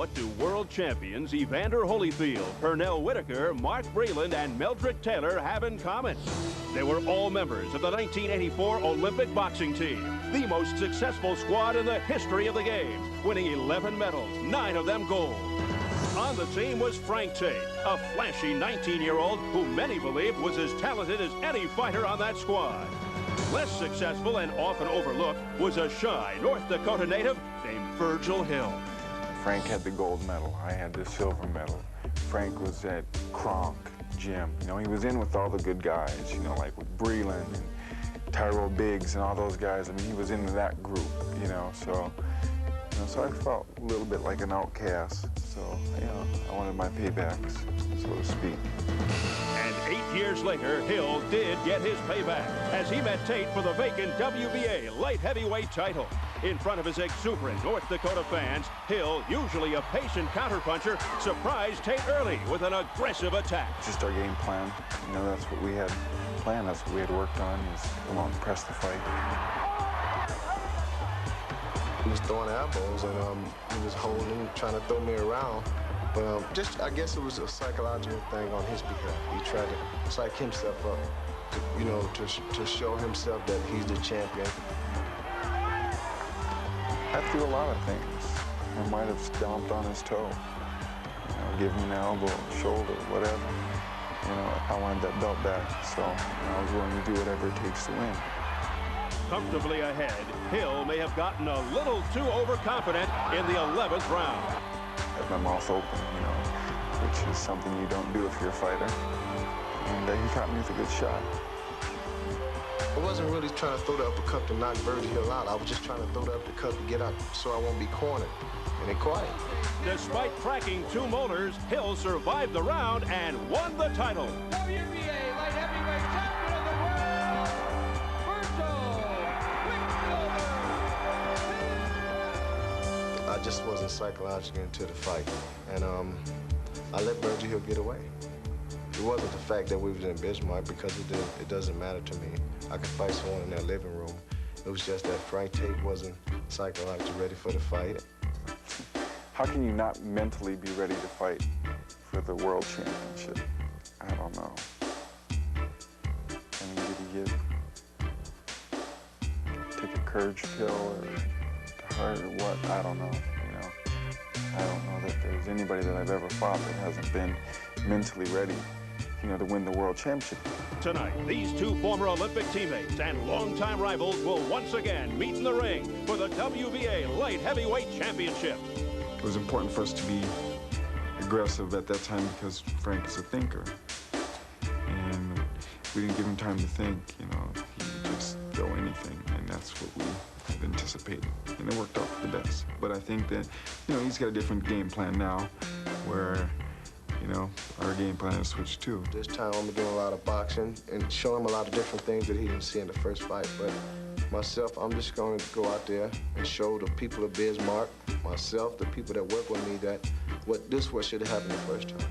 what do world champions Evander Holyfield, Pernell Whitaker, Mark Breland, and Meldrick Taylor have in common? They were all members of the 1984 Olympic boxing team, the most successful squad in the history of the games, winning 11 medals, 9 of them gold. On the team was Frank Tate, a flashy 19-year-old who many believed was as talented as any fighter on that squad. Less successful and often overlooked was a shy North Dakota native named Virgil Hill. Frank had the gold medal. I had the silver medal. Frank was at Kronk gym. You know, he was in with all the good guys, you know, like with Breland and Tyrell Biggs and all those guys. I mean, he was in that group, you know, so I felt a little bit like an outcast. So, you know, I wanted my paybacks, so to speak. And 8 years later, Hill did get his payback as he met Tate for the vacant WBA light heavyweight title. In front of his exuberant North Dakota fans, Hill, usually a patient counterpuncher, surprised Tate early with an aggressive attack. Just our game plan. You know, that's what we had planned. That's what we had worked on, is come out and press the fight. He was throwing elbows and he was holding, trying to throw me around. But I guess it was a psychological thing on his behalf. He tried to psych himself up, to show himself that he's the champion. I threw a lot of things. I might have stomped on his toe, you know, give him an elbow, shoulder, whatever. You know, I wanted that belt back, so I was willing to do whatever it takes to win. Comfortably ahead, Hill may have gotten a little too overconfident in the 11th round. I had my mouth open, you know, which is something you don't do if you're a fighter. And he caught me with a good shot. I wasn't really trying to throw the uppercut to knock Virgil Hill out. I was just trying to throw the uppercut to get out so I won't be cornered. And it caught him. Despite cracking 2 molars, Hill survived the round and won the title. WBA light heavyweight champion of the world, Virgil. I just wasn't psychologically into the fight. And I let Virgil Hill get away. It wasn't the fact that we was in Bismarck, because it doesn't matter to me. I could fight someone in their living room. It was just that Frank Tate wasn't psychologically ready for the fight. How can you not mentally be ready to fight for the world championship? I don't know. I mean, did he take a courage pill or to heart or what? I don't know, you know. I don't know that there's anybody that I've ever fought that hasn't been mentally ready, you know, to win the world championship. Tonight, these 2 former Olympic teammates and longtime rivals will once again meet in the ring for the WBA light heavyweight championship. It was important for us to be aggressive at that time because Frank is a thinker. And we didn't give him time to think, you know, he would just throw anything, and that's what we had anticipated. And it worked out for the best. But I think that, you know, he's got a different game plan now where, you know, our game plan has switched too. This time I'm doing a lot of boxing and showing him a lot of different things that he didn't see in the first fight. But myself, I'm just going to go out there and show the people of Bismarck, myself, the people that work with me, that this is what should have happened the first time.